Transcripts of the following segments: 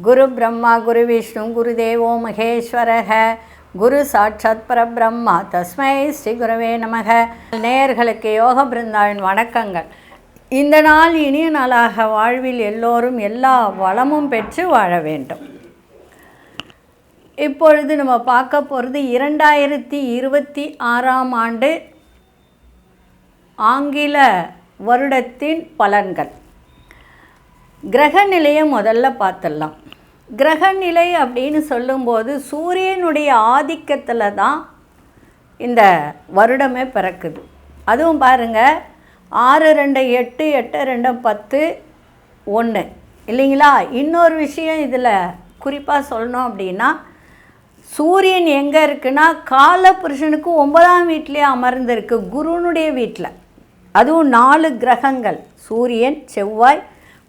குரு பிரம்மா குரு விஷ்ணு குரு தேவோ மகேஸ்வரக குரு சாட்சாத் பரபிரம்மா தஸ்மை ஸ்ரீ குருவே நமக. நேயர்களுக்கு யோக பிருந்தாவின் வணக்கங்கள். இந்த நாள் இனிய நாளாக வாழ்வில் எல்லோரும் எல்லா வளமும் பெற்று வாழ வேண்டும். இப்பொழுது நம்ம பார்க்க போகிறது 2026ஆம் ஆண்டு ஆங்கில வருடத்தின் பலன்கள். கிரக நிலையை முதல்ல பார்த்துடலாம். கிரகநிலை அப்படின்னு சொல்லும்போது சூரியனுடைய ஆதிக்கத்தில் தான் இந்த வருடமே பிறக்குது. அதுவும் பாருங்கள், 6-2-8 8-2-10 1 இல்லைங்களா. இன்னொரு விஷயம் இதில் குறிப்பாக சொல்லணும் அப்படின்னா, சூரியன் எங்கே இருக்குன்னா காலபுருஷனுக்கு 9ஆம் வீட்டிலே அமர்ந்திருக்கு, குருனுடைய வீட்டில். அதுவும் 4 கிரகங்கள், சூரியன், செவ்வாய்,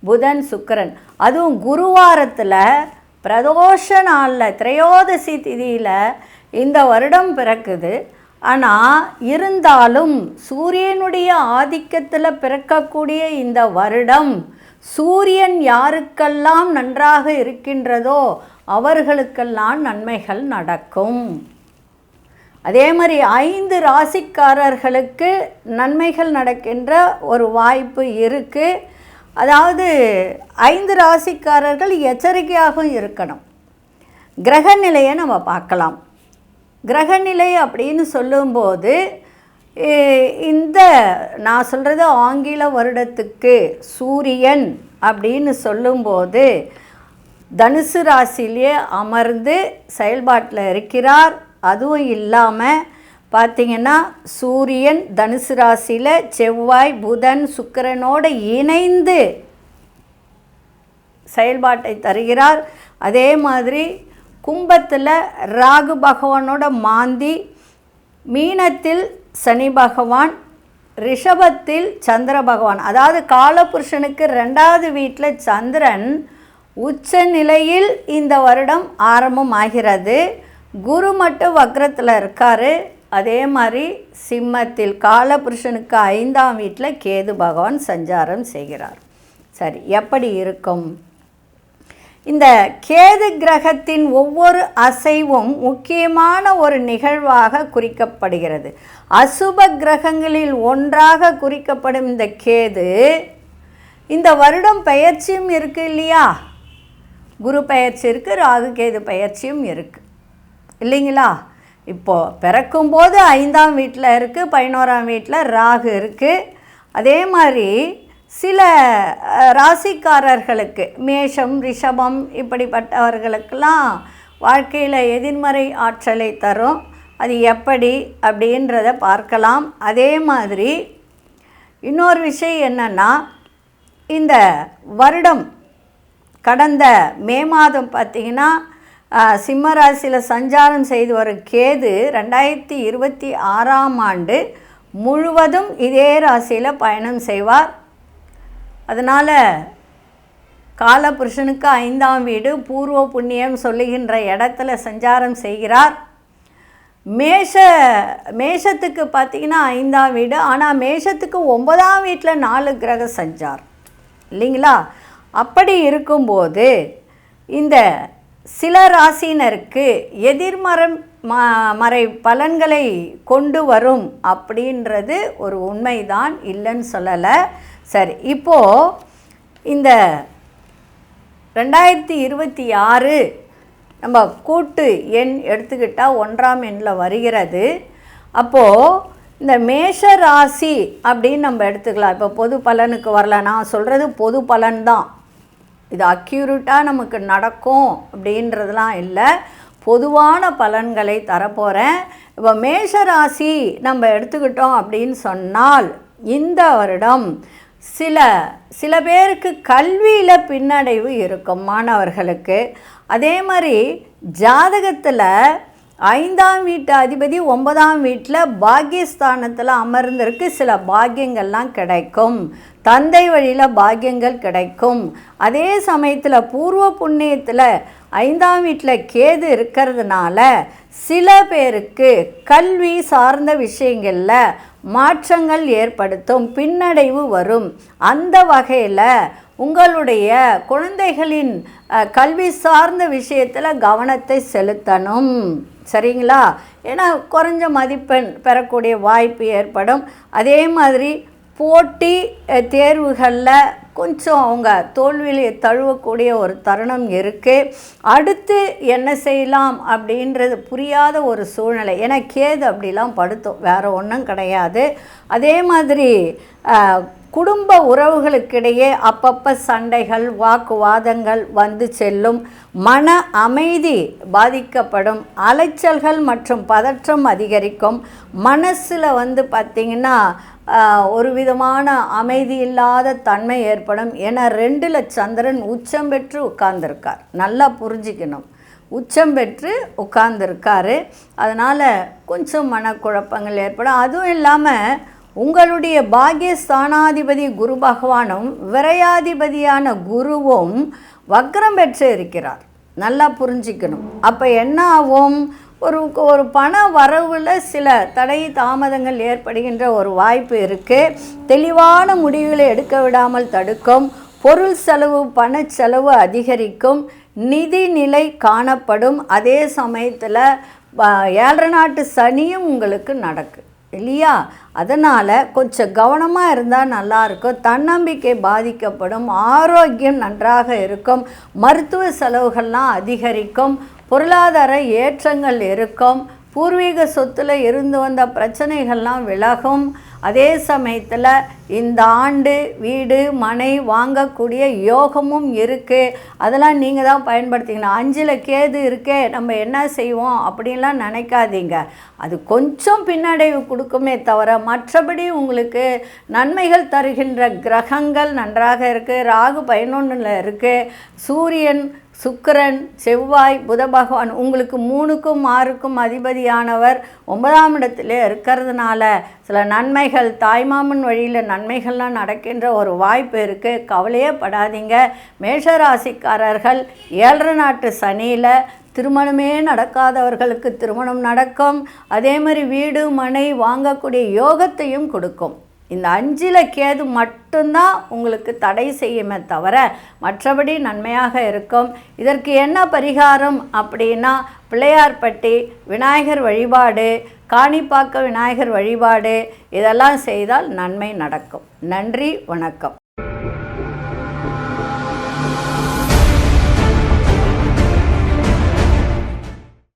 புதன், சுக்கிரன். அதுவும் குருவாரத்தில் பிரதோஷ நாளில் திரையோதசி திதியில் இந்த வருடம் பிறக்குது. ஆனால் இருந்தாலும் சூரியனுடைய ஆதிக்கத்தில் பிறக்கக்கூடிய இந்த வருடம் சூரியன் யாருக்கெல்லாம் நன்றாக இருக்கின்றதோ அவர்களுக்கெல்லாம் நன்மைகள் நடக்கும். அதே மாதிரி 5 ராசிக்காரர்களுக்கு நன்மைகள் நடக்கின்ற ஒரு வாய்ப்பு இருக்குது. அதாவது 5 ராசிக்காரர்கள் எச்சரிக்கையாகவும் இருக்கணும். கிரகநிலையை நம்ம பார்க்கலாம். கிரகநிலை அப்படின்னு சொல்லும்போது இந்த நான் சொல்கிறது ஆங்கில வருடத்துக்கு சூரியன் அப்படின்னு சொல்லும்போது தனுசு ராசியிலே அமர்ந்து செயல்பாட்டில் இருக்கிறார். அதுவும் இல்லாமல் பார்த்திங்கன்னா சூரியன் தனுசு ராசியில் செவ்வாய், புதன், சுக்கிரனோடு இணைந்து செயல்பாட்டை தருகிறார். அதே மாதிரி கும்பத்தில் ராகு பகவானோட மாந்தி, மீனத்தில் சனி பகவான், ரிஷபத்தில் சந்திர பகவான். அதாவது காலபுருஷனுக்கு 2வது வீட்டில் சந்திரன் உச்ச நிலையில் இந்த வருடம் ஆரம்பமாகிறது. குரு மட்டும் வக்ரத்தில் இருக்கார். அதே மாதிரி சிம்மத்தில் காலபுருஷனுக்கு 5ஆம் வீட்டில் கேது பகவான் சஞ்சாரம் செய்கிறார். சரி, எப்படி இருக்கும்? இந்த கேது கிரகத்தின் ஒவ்வொரு அசைவும் முக்கியமான ஒரு நிகழ்வாக குறிக்கப்படுகிறது. அசுப கிரகங்களில் ஒன்றாக குறிக்கப்படும் இந்த கேது இந்த வருடம் பெயர்ச்சியும் இருக்குது இல்லையா. குரு பெயர்ச்சி இருக்குது, ராகு கேது பெயர்ச்சியும் இருக்குது இல்லைங்களா. இப்போது பிறக்கும்போது 5ஆம் வீட்டில் இருக்குது, 11ஆம் வீட்டில் ராகு இருக்குது. அதே மாதிரி சில ராசிக்காரர்களுக்கு மேஷம், ரிஷபம் இப்படிப்பட்டவர்களுக்கெல்லாம் வாழ்க்கையில் எதிர்மறை ஆற்றலை தரும். அது எப்படி அப்படின்றத பார்க்கலாம். அதே மாதிரி இன்னொரு விஷயம் என்னென்னா, இந்த வருடம் கடந்த மே மாதம் பார்த்திங்கன்னா சிம்ம ராசியில் சஞ்சாரம் செய்து வரும் கேது 2026ஆம் ஆண்டு முழுவதும் இதே ராசியில் பயணம் செய்வார். அதனால் காலபுருஷனுக்கு 5ஆம் வீடு பூர்வ புண்ணியம் சொல்லுகின்ற இடத்துல சஞ்சாரம் செய்கிறார். மேஷத்துக்கு பார்த்திங்கன்னா 5ஆம் வீடு. ஆனால் மேஷத்துக்கு 9ஆம் வீட்டில் 4 கிரக சஞ்சாரம் இல்லைங்களா. அப்படி இருக்கும்போது இந்த சில ராசினருக்கு எதிர்மறை பலன்களை கொண்டு வரும் அப்படின்றது ஒரு உண்மைதான், இல்லைன்னு சொல்லலை. சரி, இப்போது இந்த 2026 நம்ம கூட்டு எண் எடுத்துக்கிட்டால் 1ஆம் எண்ணில் வருகிறது. அப்போது இந்த மேஷ ராசி அப்படின்னு நம்ம எடுத்துக்கலாம். இப்போ பொது பலனுக்கு வரல, நான் சொல்கிறது பொது பலன்தான். இது அக்யூரேட்டாக நமக்கு நடக்கும் அப்படின்றதுலாம் இல்லை, பொதுவான பலன்களை தரப்போகிறேன். இப்போ மேஷராசி நம்ம எடுத்துக்கிட்டோம் அப்படின்னு சொன்னால் இந்த வருடம் சில பேருக்கு கல்வியில் பின்னடைவு இருக்கும் மாணவர்களுக்கு. அதே மாதிரி ஜாதகத்தில் 5ஆம் வீட்டு அதிபதி 9ஆம் வீட்டில் பாக்கியஸ்தானத்தில் அமர்ந்திருக்கு. சில பாக்கியங்கள்லாம் கிடைக்கும், தந்தை வழியில் பாக்கியங்கள் கிடைக்கும். அதே சமயத்தில் பூர்வ புண்ணியத்தில் 5ஆம் வீட்டில் கேது இருக்கிறதுனால சில பேருக்கு கல்வி சார்ந்த விஷயங்களில் மாற்றங்கள் ஏற்படுத்தும், பின்னடைவு வரும். அந்த வகையில் உங்களுடைய குழந்தைகளின் கல்வி சார்ந்த விஷயத்தில் கவனத்தை செலுத்தணும். சரிங்களா? ஏன்னா குறைஞ்ச மதிப்பெண் பெறக்கூடிய வாய்ப்பு ஏற்படும். அதே மாதிரி போட்டி தேர்வுகளில் கொஞ்சம் அவங்க தோல்வியில் தழுவக்கூடிய ஒரு தருணம் இருக்குது. அடுத்து என்ன செய்யலாம் அப்படின்றது புரியாத ஒரு சூழ்நிலை. ஏன்னா கேது அப்படிலாம் படுத்தும், வேறு ஒன்றும் கிடையாது. அதே மாதிரி குடும்ப உறவுகளுக்கிடையே அப்பப்போ சண்டைகள், வாக்குவாதங்கள் வந்து செல்லும். மன அமைதி பாதிக்கப்படும். அலைச்சல்கள் மற்றும் பதற்றம் அதிகரிக்கும். மனசில் பார்த்திங்கன்னா ஒரு விதமான அமைதி இல்லாத தன்மை ஏற்படும். ஏன்னா 2ல் சந்திரன் உச்சம் பெற்று உட்கார்ந்துருக்கார். நல்லா புரிஞ்சிக்கணும், உச்சம் பெற்று உட்கார்ந்துருக்காரு. அதனால் கொஞ்சம் மனக்குழப்பங்கள் ஏற்படும். அதுவும் இல்லாமல் உங்களுடைய பாக்கியஸ்தானாதிபதி குரு பகவானும் விரையாதிபதியான குருவும் வக்ரம் பெற்று இருக்கிறார். நல்லா புரிஞ்சிக்கணும். அப்போ என்ன ஆகும்? ஒரு பண வரவில் சில தடை தாமதங்கள் ஏற்படுகின்ற ஒரு வாய்ப்பு இருக்குது. தெளிவான முடிவுகளை எடுக்க விடாமல் தடுக்கும். பொருள் செலவு, பணச்செலவு அதிகரிக்கும். நிதி நிலை காணப்படும். அதே சமயத்தில் 7 நாட்டு சனியும் உங்களுக்கு நடக்கும் இல்லையா? அதனால் கொஞ்சம் கவனமாக இருந்தால் நல்லாயிருக்கும். தன்னம்பிக்கை பாதிக்கப்படும். ஆரோக்கியம் நன்றாக இருக்கும். மருத்துவ செலவுகள்லாம் அதிகரிக்கும். பொருளாதார ஏற்றங்கள் இருக்கும். பூர்வீக சொத்தில் இருந்து வந்த பிரச்சனைகள்லாம் விலகும். அதே சமயத்தில் இந்த ஆண்டு வீடு மனை வாங்கக்கூடிய யோகமும் இருக்குது. அதெல்லாம் நீங்கள் தான் பயன்படுத்திக்கணும். 5ல் கேது இருக்கே, நம்ம என்ன செய்வோம் அப்படின்லாம் நினைக்காதீங்க. அது கொஞ்சம் பின்னடைவு கொடுக்குமே தவிர மற்றபடி உங்களுக்கு நன்மைகள் தருகின்ற கிரகங்கள் நன்றாக இருக்குது. ராகு 11ல் இருக்குது. சூரியன், சுக்கிரன், செவ்வாய், புத பகவான் உங்களுக்கு 3க்கும் 6க்கும் அதிபதியானவர் 9ஆம் இடத்திலே இருக்கிறதுனால சில நன்மைகள், தாய்மாமன் வழியில் நன்மைகள்லாம் நடக்கின்ற ஒரு வாய்ப்பு இருக்குது. கவலையே படாதீங்க. மேஷராசிக்காரர்கள் 7 நாட்டு சனியில் திருமணமே நடக்காதவர்களுக்கு திருமணம் நடக்கும். அதே மாதிரி வீடு மனை வாங்கக்கூடிய யோகத்தையும் கொடுக்கும். இந்த 5ல் கேது மட்டும்தான் உங்களுக்கு தடை செய்யுமே தவிர மற்றபடி நன்மையாக இருக்கும். இதற்கு என்ன பரிகாரம் அப்படின்னா பிள்ளையார்பட்டி விநாயகர் வழிபாடு, காணிப்பாக்க விநாயகர் வழிபாடு, இதெல்லாம் செய்தால் நன்மை நடக்கும். நன்றி, வணக்கம்.